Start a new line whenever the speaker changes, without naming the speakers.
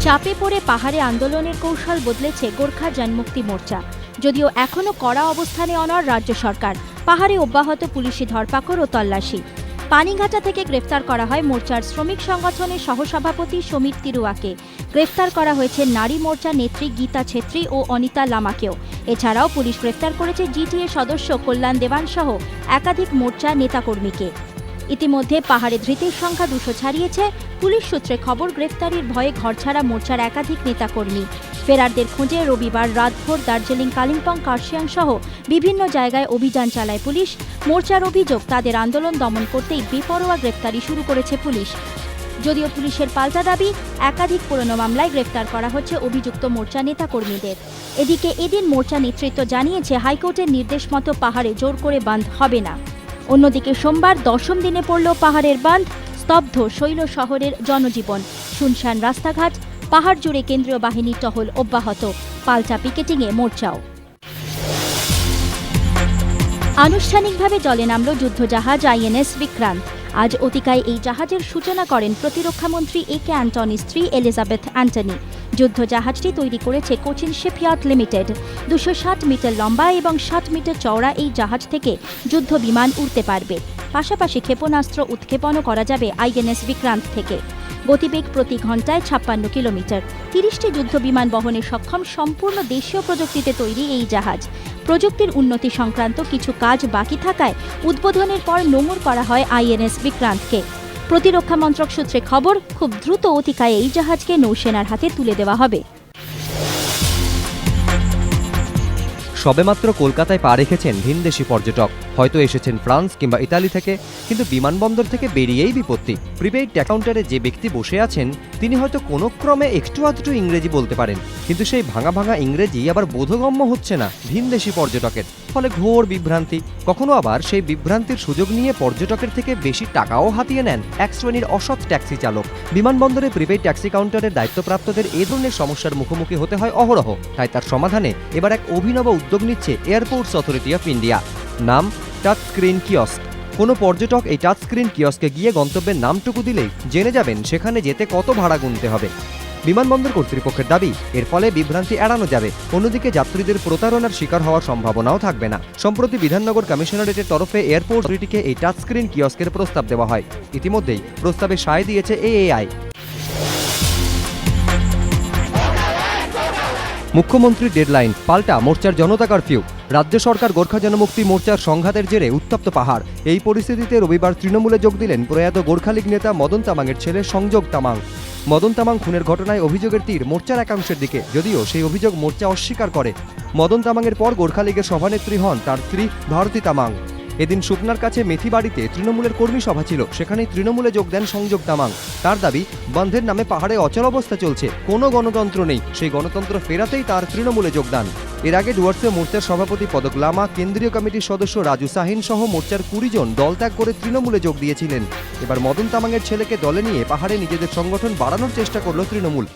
চাপে পড়ে পাহাড়ে আন্দোলনের কৌশল বদলেছে গোর্খা জনমুক্তি মোর্চা। যদিও এখনও কড়া অবস্থানে অনড় রাজ্য সরকার, পাহাড়ে অব্যাহত পুলিশি ধরপাকড় ও তল্লাশি। পানিঘাটা থেকে গ্রেফতার করা হয় মোর্চার শ্রমিক সংগঠনের সহসভাপতি সমীর তিরুয়াকে। গ্রেফতার করা হয়েছে নারী মোর্চা নেত্রী গীতা ছেত্রী ও অনিতা লামাকেও। এছাড়াও পুলিশ গ্রেফতার করেছে জিটিএ সদস্য কল্যাণ দেবান সহ একাধিক মোর্চা নেতাকর্মীকে। ইতিমধ্যে পাহাড়ে ধৃতের সংখ্যা 200 ছাড়িয়েছে। পুলিশ সূত্রে খবর, গ্রেফতারির ভয়ে ঘরছাড়া মোর্চার একাধিক নেতাকর্মী। ফেরারদের খোঁজে রবিবার রাতভর দার্জিলিং, কালিম্পং, কার্শিয়াং সহ বিভিন্ন জায়গায় অভিযান চালায় পুলিশ। মোর্চার অভিযোগ, তাদের আন্দোলন দমন করতেই বেপরোয়া গ্রেফতারি শুরু করেছে পুলিশ। যদিও পুলিশের পাল্টা দাবি, একাধিক পুরনো মামলায় গ্রেফতার করা হচ্ছে অভিযুক্ত মোর্চা নেতাকর্মীদের। এদিকে এদিন মোর্চা নেতৃত্ব জানিয়েছে, হাইকোর্টের নির্দেশ মতো পাহাড়ে জোর করে বাঁধ হবে না। অন্যদিকে সোমবার 10ম দিনে পড়ল পাহাড়ের বাঁধ। স্তব্ধ শৈল শহরের জনজীবন, শুনশান রাস্তাঘাট, পাহাড় জুড়ে কেন্দ্রীয় বাহিনীর টহল অব্যাহত, পাল্টা পিকেটিংয়ে মোর্চাও। আনুষ্ঠানিকভাবে জলে নামল যুদ্ধজাহাজ আইএনএস বিক্রান্ত। আজ অতিকায় এই জাহাজের সূচনা করেন প্রতিরক্ষামন্ত্রী একে অ্যান্টনির স্ত্রী এলিজাবেথ অ্যান্টনি। যুদ্ধজাহাজটি তৈরি করেছে কোচিন শিপইয়ার্ড লিমিটেড। 260 মিটার লম্বা এবং 60 মিটার চওড়া এই জাহাজ থেকে যুদ্ধ বিমান উড়তে পারবে। পাশাপাশি ক্ষেপণাস্ত্র উৎক্ষেপণও করা যাবে আইএনএস বিক্রান্ত থেকে। গতিবেগ প্রতি ঘন্টায় 56 কিলোমিটার। 30টি যুদ্ধ বিমান বহনে সক্ষম সম্পূর্ণ দেশীয় প্রযুক্তিতে তৈরি এই জাহাজ। প্রযুক্তির উন্নতি সংক্রান্ত কিছু কাজ বাকি থাকায় উদ্বোধনের পর নোঙর করা হয় আইএনএস বিক্রান্তকে। প্রতিরক্ষা মন্ত্রক সূত্রে খবর, খুব দ্রুত অতিকায় এই জাহাজকে নৌসেনার হাতে তুলে দেওয়া হবে।
সবেমাত্র কলকাতায় পা রেখেছেন ভিনদেশি পর্যটক। হয়তো এসেছেন ফ্রান্স কিংবা ইতালি থেকে, কিন্তু বিমানবন্দর থেকে বেরিয়েই বিপত্তি। প্রিপেইড কাউন্টারে যে ব্যক্তি বসে আছেন তিনি হয়তো কোনো ক্রমে একটু আধটু ইংরেজি বলতে পারেন, কিন্তু সেই ভাঙা ভাঙা ইংরেজি আবার বোধগম্য হচ্ছে না ভিনদেশি পর্যটকের। ফলে ঘোর বিভ্রান্তি। কখনো আবার সেই বিভ্রান্তির সুযোগ নিয়ে পর্যটকের থেকে বেশি টাকাও হাতিয়ে নেন এক শ্রেণীর অসৎ ট্যাক্সি চালক। বিমানবন্দরে প্রিপেইড ট্যাক্সি কাউন্টারের দায়িত্বপ্রাপ্তদের এ ধরনের সমস্যার মুখোমুখি হতে হয় অহরহ। তাই তার সমাধানে এবার এক অভিনব উদ্যোগ নিচ্ছে এয়ারপোর্টস অথরিটি অফ ইন্ডিয়া। নাম টাচ স্ক্রিন কিয়স্ক। কোনো পর্যটক এই টাচ স্ক্রিন কিয়স্কে গিয়ে গন্তব্যের নামটুকু দিলেই জেনে যাবেন সেখানে যেতে কত ভাড়া গুনতে হবে। বিমানবন্দর কর্তৃপক্ষের দাবি, এর ফলে বিভ্রান্তি এড়ানো যাবে। অন্যদিকে যাত্রীদের প্রতারণার শিকার হওয়ার সম্ভাবনাও থাকবে না। সম্প্রতি বিধাননগর কমিশনারেটের তরফে এয়ারপোর্ট অথরিটিকে এই টাচ স্ক্রিন কিয়স্কের প্রস্তাব দেওয়া হয়। ইতিমধ্যেই প্রস্তাবে সায় দিয়েছে এএআই। মুখ্যমন্ত্রীর ডেডলাইন, পাল্টা মোর্চার জনতা কারফিউ। রাজ্য সরকার গোর্খা জনমুক্তি মোর্চার সংঘাতের জেরে উত্তপ্ত পাহাড়। এই পরিস্থিতিতে রবিবার তৃণমূলে যোগ দিলেন প্রয়াত গোর্খা লীগ নেতা মদন তামাংয়ের ছেলে সংযোগ তামাং। মদন তামাং খুনের ঘটনায় অভিযোগের তীর মোর্চার একাংশের দিকে, যদিও সেই অভিযোগ মোর্চা অস্বীকার করে। মদন তামাংয়ের পর গোর্খা লীগের সভানেত্রী হন তার স্ত্রী ভারতী তামাং। এদিন সুকনার কাছে মেথিবাড়িতে তৃণমূলের কর্মী সভা ছিল, সেখানেই তৃণমূলে যোগ দেন সংযোগ তামাং। তার দাবি, বন্ধের নামে পাহাড়ে অচল অবস্থা চলছে, কোনো গণতন্ত্র নেই। সেই গণতন্ত্র ফেরাতেই তার তৃণমূলে যোগদান। এর আগে ডুয়ার্সে মোর্চার সভাপতি পদক লামা, কেন্দ্রীয় কমিটির সদস্য রাজু সাহিন সহ মোর্চার 20 জন দল ত্যাগ করে তৃণমূলে যোগ দিয়েছিলেন। এবার মদন তামাংয়ের ছেলেকে দলে নিয়ে পাহাড়ে নিজেদের সংগঠন বাড়ানোর চেষ্টা করল তৃণমূল।